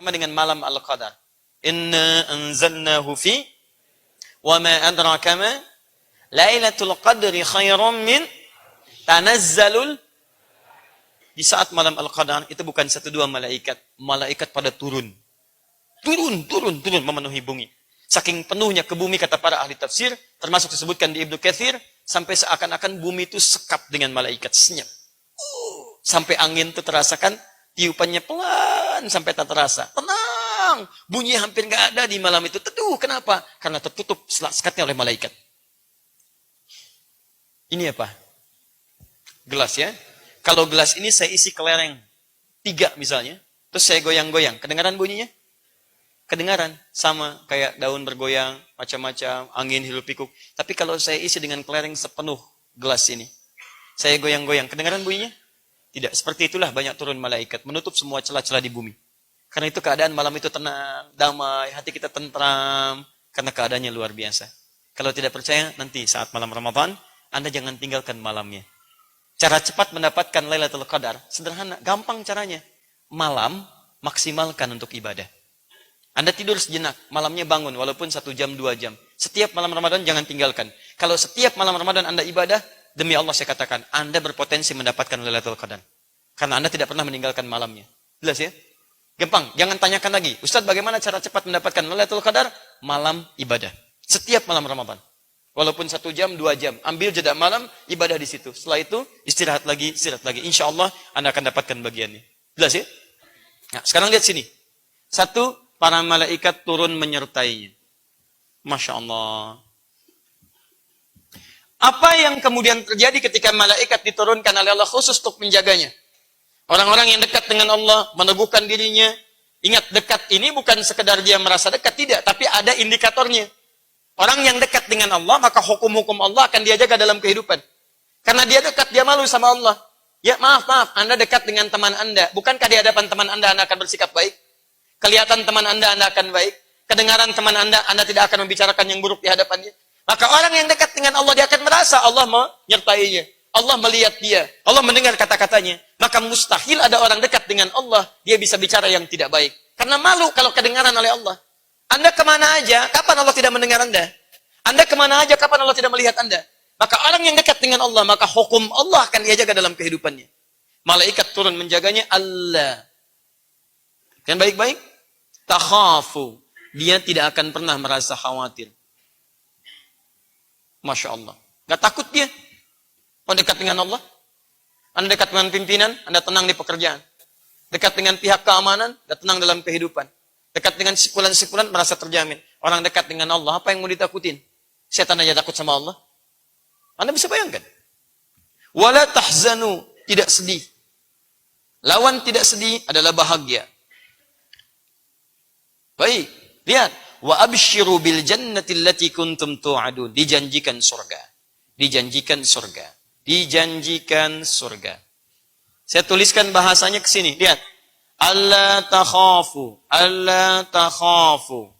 sama dengan malam Al-Qadar. Inna anzalnahu fi wa ma adraka ma Lailatul Qadri khairum min tanazzalul. Di saat malam Al-Qadar itu bukan satu dua malaikat. Malaikat pada turun. Turun memenuhi bumi. Saking penuhnya ke bumi kata para ahli tafsir, termasuk disebutkan di Ibnu Katsir, sampai seakan-akan bumi itu sekap dengan malaikat, senyap. Sampai angin itu terasakan, tiupannya pelan sampai tak terasa. Tenang, bunyi hampir nggak ada di malam itu. Teduh, kenapa? Karena tertutup sekatnya oleh malaikat. Ini apa? Gelas ya. Kalau gelas ini saya isi kelereng 3 misalnya, terus saya goyang-goyang, kedengaran bunyinya? Kedengaran, sama kayak daun bergoyang, macam-macam, angin hirup pikuk. Tapi kalau saya isi dengan kelereng sepenuh gelas ini, saya goyang-goyang, kedengaran bunyinya? Tidak. Seperti itulah banyak turun malaikat, menutup semua celah-celah di bumi. Karena itu keadaan malam itu tenang, damai, hati kita tentram, karena keadaannya luar biasa. Kalau tidak percaya, nanti saat malam Ramadan, Anda jangan tinggalkan malamnya. Cara cepat mendapatkan Lailatul Qadar, sederhana, gampang caranya. Malam, maksimalkan untuk ibadah. Anda tidur sejenak, malamnya bangun, walaupun 1 jam, 2 jam. Setiap malam Ramadan jangan tinggalkan. Kalau setiap malam Ramadan Anda ibadah, demi Allah saya katakan, Anda berpotensi mendapatkan Lailatul Qadar. Karena Anda tidak pernah meninggalkan malamnya. Jelas ya? Gampang, jangan tanyakan lagi. Ustaz, bagaimana cara cepat mendapatkan Lailatul Qadar? Malam ibadah. Setiap malam Ramadan. Walaupun 1 jam, 2 jam. Ambil jeda malam, ibadah di situ. Setelah itu, istirahat lagi. Insya Allah, Anda akan dapatkan bagiannya. Jelas ya? Nah, sekarang lihat sini. 1, para malaikat turun menyertainya. Masya Allah. Apa yang kemudian terjadi ketika malaikat diturunkan oleh Allah khusus untuk menjaganya? Orang-orang yang dekat dengan Allah, meneguhkan dirinya. Ingat, dekat ini bukan sekedar dia merasa dekat, tidak. Tapi ada indikatornya. Orang yang dekat dengan Allah, maka hukum-hukum Allah akan dia jaga dalam kehidupan. Karena dia dekat, dia malu sama Allah. Ya maaf, Anda dekat dengan teman Anda. Bukankah di hadapan teman Anda akan bersikap baik? Kelihatan teman Anda akan baik. Kedengaran teman Anda tidak akan membicarakan yang buruk di hadapannya. Maka orang yang dekat dengan Allah, dia akan merasa Allah menyertainya. Allah melihat dia. Allah mendengar kata-katanya. Maka mustahil ada orang dekat dengan Allah, dia bisa bicara yang tidak baik. Karena malu kalau kedengaran oleh Allah. Anda kemana aja, kapan Allah tidak mendengar Anda? Anda kemana aja, kapan Allah tidak melihat Anda? Maka orang yang dekat dengan Allah, maka hukum Allah akan dia jaga dalam kehidupannya. Malaikat turun menjaganya, Allah. Kan baik-baik? Takhafu. Dia tidak akan pernah merasa khawatir. Masya Allah. Gak takut dia. Oh, dekat dengan Allah. Anda dekat dengan pimpinan, Anda tenang di pekerjaan. Dekat dengan pihak keamanan, Anda tenang dalam kehidupan. Dekat dengan sikulan-sikulan, merasa terjamin. Orang dekat dengan Allah, apa yang mau ditakutin? Setan aja takut sama Allah. Anda bisa bayangkan. Wala tahzanu. Tidak sedih. Lawan tidak sedih adalah bahagia. Baik, lihat. Wa absyiru bil jannati allati kuntum tu'adun. Dijanjikan surga. Dijanjikan surga. Dijanjikan surga. Saya tuliskan bahasanya ke sini. Lihat. Alla takhafu. Alla takhafu.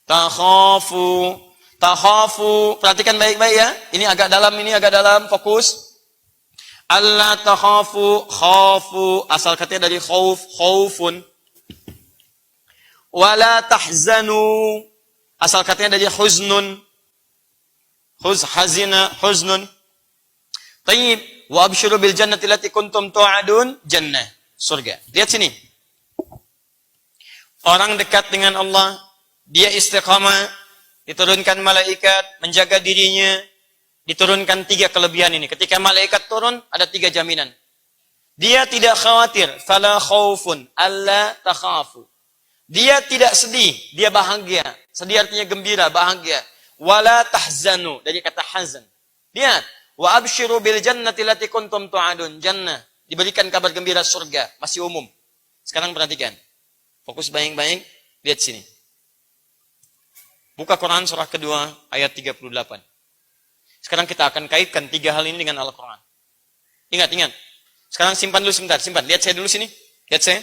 Takhafu. Takhafu. Perhatikan baik-baik ya. Ini agak dalam, fokus. Alla takhafu. Khafu. Asal katanya dari khauf. Khaufun. Wala tahzanu. Asal katanya dari huznun. Hazina, huznun. Tayyib. Wa absyiru bil jannati allati kuntum tu'adun. Jannah. Surga. Lihat sini. Orang dekat dengan Allah, dia istiqamah, diturunkan malaikat, menjaga dirinya, diturunkan 3 kelebihan ini. Ketika malaikat turun, ada 3 jaminan. Dia tidak khawatir. Fala khaufun. Alla takhafu. Dia tidak sedih, dia bahagia. Sedih artinya gembira, bahagia. Wala tahzanu, dari kata hazan. Lihat, wa absyiru bil jannati allati kuntum tu'adun. Jannah, diberikan kabar gembira surga, masih umum. Sekarang perhatikan. Fokus baik-baik, lihat sini. Buka Quran surah kedua ayat 38. Sekarang kita akan kaitkan 3 hal ini dengan Al-Quran. Ingat. Sekarang simpan dulu sebentar, Lihat saya dulu sini. Lihat saya.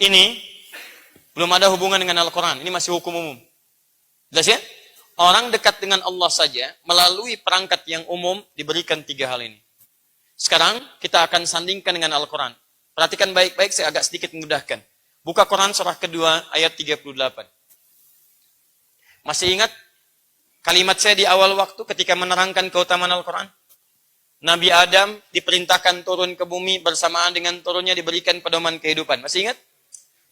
Ini belum ada hubungan dengan Al-Quran. Ini masih hukum umum. Jelas ya? Orang dekat dengan Allah saja, melalui perangkat yang umum, diberikan 3 hal ini. Sekarang, kita akan sandingkan dengan Al-Quran. Perhatikan baik-baik, saya agak sedikit memudahkan. Buka Quran surah kedua ayat 38. Masih ingat kalimat saya di awal waktu ketika menerangkan keutamaan Al-Quran? Nabi Adam diperintahkan turun ke bumi, bersamaan dengan turunnya diberikan pedoman kehidupan. Masih ingat?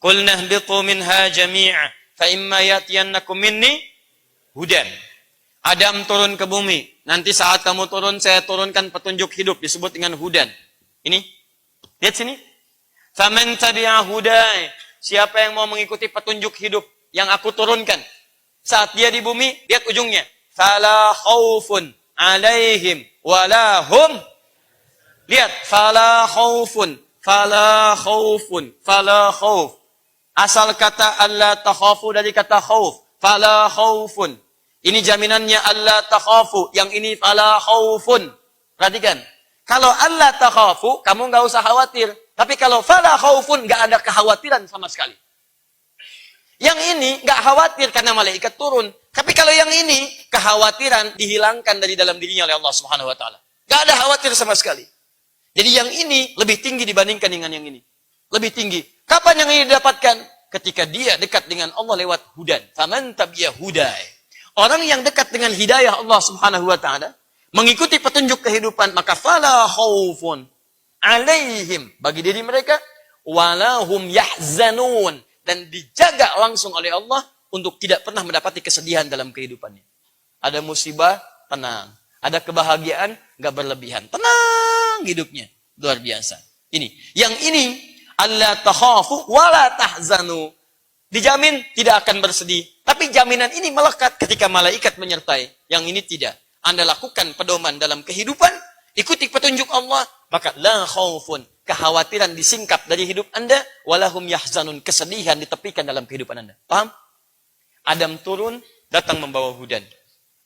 Qul nahbitu minha jami'a fa imma yatiyannakum minni hudan. Adam turun ke bumi. Nanti saat kamu turun, saya turunkan petunjuk hidup, disebut dengan hudan. Ini, lihat sini. Faman tabi'a hudai. Siapa yang mau mengikuti petunjuk hidup yang aku turunkan. Saat dia di bumi, lihat ujungnya. Fala khaufun alaihim wala hum. Lihat, fala khaufun, fala khaufun, fala khauf. Asal kata alla takhafu dari kata khauf. Fala khaufun. Ini jaminannya alla takhafu. Yang ini fala khaufun. Perhatikan. Kalau alla takhafu, kamu nggak usah khawatir. Tapi kalau fala khaufun, nggak ada kekhawatiran sama sekali. Yang ini nggak khawatir karena malaikat turun. Tapi kalau yang ini, kekhawatiran dihilangkan dari dalam dirinya oleh Allah Subhanahu Wa Taala. Nggak ada khawatir sama sekali. Jadi yang ini lebih tinggi dibandingkan dengan yang ini. Lebih tinggi. Kapan yang ini didapatkan? Ketika dia dekat dengan Allah lewat hudan. Faman tabi'a hudai. Orang yang dekat dengan hidayah Allah Subhanahu Wa Taala, mengikuti petunjuk kehidupan, maka fala khaufun alaihim, bagi diri mereka, walahum yahzanun, dan dijaga langsung oleh Allah untuk tidak pernah mendapati kesedihan dalam kehidupannya. Ada musibah, tenang. Ada kebahagiaan, nggak berlebihan. Tenang hidupnya. Luar biasa. Ini. Yang ini, alla takhafu wala tahzanu. Dijamin tidak akan bersedih. Tapi jaminan ini melekat ketika malaikat menyertai. Yang ini tidak. Anda lakukan pedoman dalam kehidupan, ikuti petunjuk Allah, maka la khaufun, kekhawatiran disingkap dari hidup Anda, walahum yahzanun, kesedihan ditepikan dalam kehidupan Anda. Paham? Adam turun, datang membawa hudan.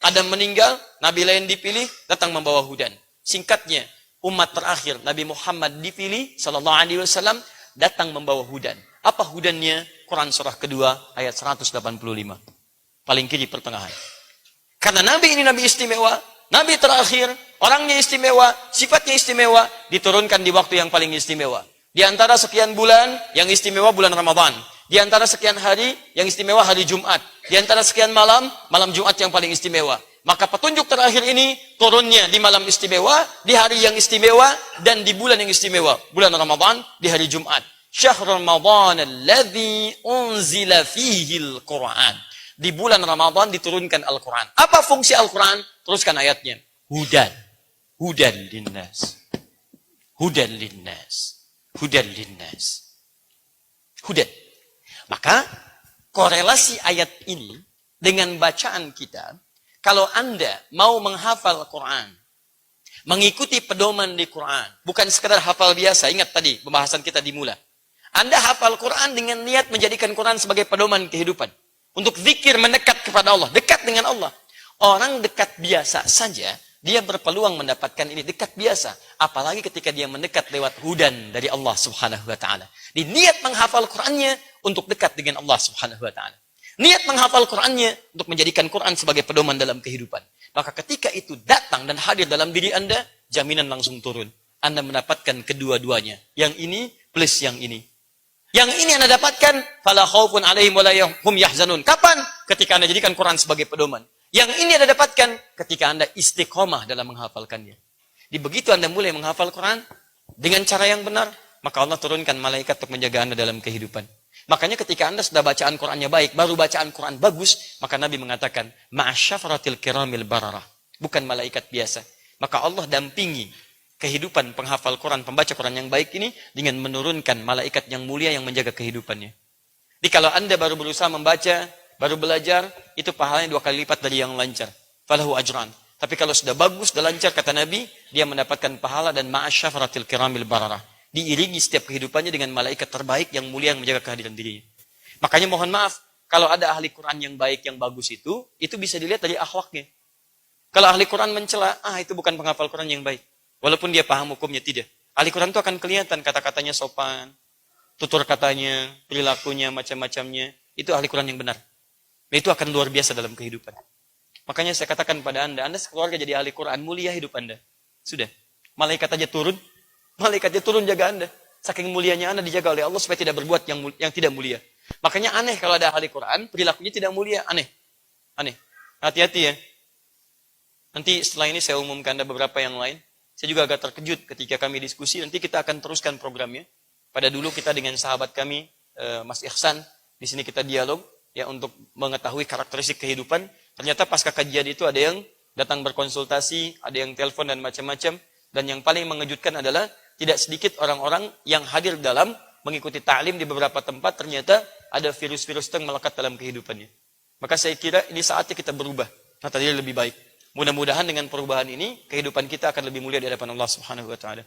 Adam meninggal, Nabi lain dipilih, datang membawa hudan. Singkatnya, umat terakhir Nabi Muhammad dipilih sallallahu alaihi wasallam datang membawa hudan. Apa hudannya? Quran surah kedua ayat 185. Paling kiri pertengahan. Karena Nabi ini Nabi istimewa, Nabi terakhir, orangnya istimewa, sifatnya istimewa, diturunkan di waktu yang paling istimewa. Di antara sekian bulan, yang istimewa bulan Ramadan. Di antara sekian hari, yang istimewa hari Jumat. Di antara sekian malam, malam Jumat yang paling istimewa. Maka petunjuk terakhir ini turunnya di malam istimewa, di hari yang istimewa, dan di bulan yang istimewa. Bulan Ramadan, di hari Jumat. Syahrul Ramadan alladzi unzila fihil Qur'an. Di bulan Ramadan diturunkan Al-Quran. Apa fungsi Al-Quran? Teruskan ayatnya. Hudan. Hudan linnas. Hudan linnas. Hudan linnas. Hudan. Maka korelasi ayat ini dengan bacaan kita, kalau Anda mau menghafal Quran, mengikuti pedoman di Quran, bukan sekedar hafal biasa, ingat tadi pembahasan kita dimulai. Anda hafal Quran dengan niat menjadikan Quran sebagai pedoman kehidupan. Untuk zikir mendekat kepada Allah, dekat dengan Allah. Orang dekat biasa saja, dia berpeluang mendapatkan ini dekat biasa. Apalagi ketika dia mendekat lewat hudan dari Allah Subhanahu Wa Taala. Di niat menghafal Qurannya untuk dekat dengan Allah Subhanahu Wa Taala. Niat menghafal Qurannya untuk menjadikan Quran sebagai pedoman dalam kehidupan. Maka ketika itu datang dan hadir dalam diri Anda, jaminan langsung turun. Anda mendapatkan kedua-duanya. Yang ini plus yang ini. Yang ini Anda dapatkan, fala khaufun alaihim wala hum yahzanun. Kapan? Ketika Anda jadikan Quran sebagai pedoman. Yang ini Anda dapatkan ketika Anda istiqomah dalam menghafalkannya. Di begitu Anda mulai menghafal Quran dengan cara yang benar, maka Allah turunkan malaikat untuk menjaga Anda dalam kehidupan. Makanya ketika Anda sudah bacaan Qurannya baik, baru bacaan Quran bagus, maka Nabi mengatakan, ma'asyafaratil kiramil bararah. Bukan malaikat biasa. Maka Allah dampingi kehidupan penghafal Quran, pembaca Quran yang baik ini dengan menurunkan malaikat yang mulia yang menjaga kehidupannya. Jadi kalau Anda baru berusaha membaca, baru belajar, itu pahalanya 2 kali lipat dari yang lancar. Falahu ajran. Tapi kalau sudah bagus, sudah lancar, kata Nabi, dia mendapatkan pahala dan ma'asyafaratil kiramil bararah. Diiringi setiap kehidupannya dengan malaikat terbaik yang mulia yang menjaga kehadiran dirinya. Makanya mohon maaf, kalau ada ahli Quran yang baik, yang bagus itu bisa dilihat dari akhlaknya. Kalau ahli Quran mencela, itu bukan penghafal Quran yang baik. Walaupun dia paham hukumnya, tidak. Ahli Quran itu akan kelihatan kata-katanya sopan, tutur katanya, perilakunya, macam-macamnya. Itu ahli Quran yang benar. Itu akan luar biasa dalam kehidupan. Makanya saya katakan pada Anda sekeluarga jadi ahli Quran, mulia hidup Anda. Sudah. Malaikat aja turun jaga Anda. Saking mulianya Anda dijaga oleh Allah supaya tidak berbuat yang tidak mulia. Makanya aneh kalau ada ahli Quran, perilakunya tidak mulia. Aneh. Aneh. Hati-hati ya. Nanti setelah ini saya umumkan ada beberapa yang lain. Saya juga agak terkejut ketika kami diskusi. Nanti kita akan teruskan programnya. Pada dulu kita dengan sahabat kami, Mas Ihsan. Di sini kita dialog ya untuk mengetahui karakteristik kehidupan. Ternyata pasca kajian itu ada yang datang berkonsultasi, ada yang telepon dan macam-macam. Dan yang paling mengejutkan adalah tidak sedikit orang-orang yang hadir dalam mengikuti ta'lim di beberapa tempat, ternyata ada virus-virus yang melekat dalam kehidupannya. Maka saya kira ini saatnya kita berubah. Nah, tadi lebih baik. Mudah-mudahan dengan perubahan ini, kehidupan kita akan lebih mulia di hadapan Allah Subhanahu wa Ta'ala.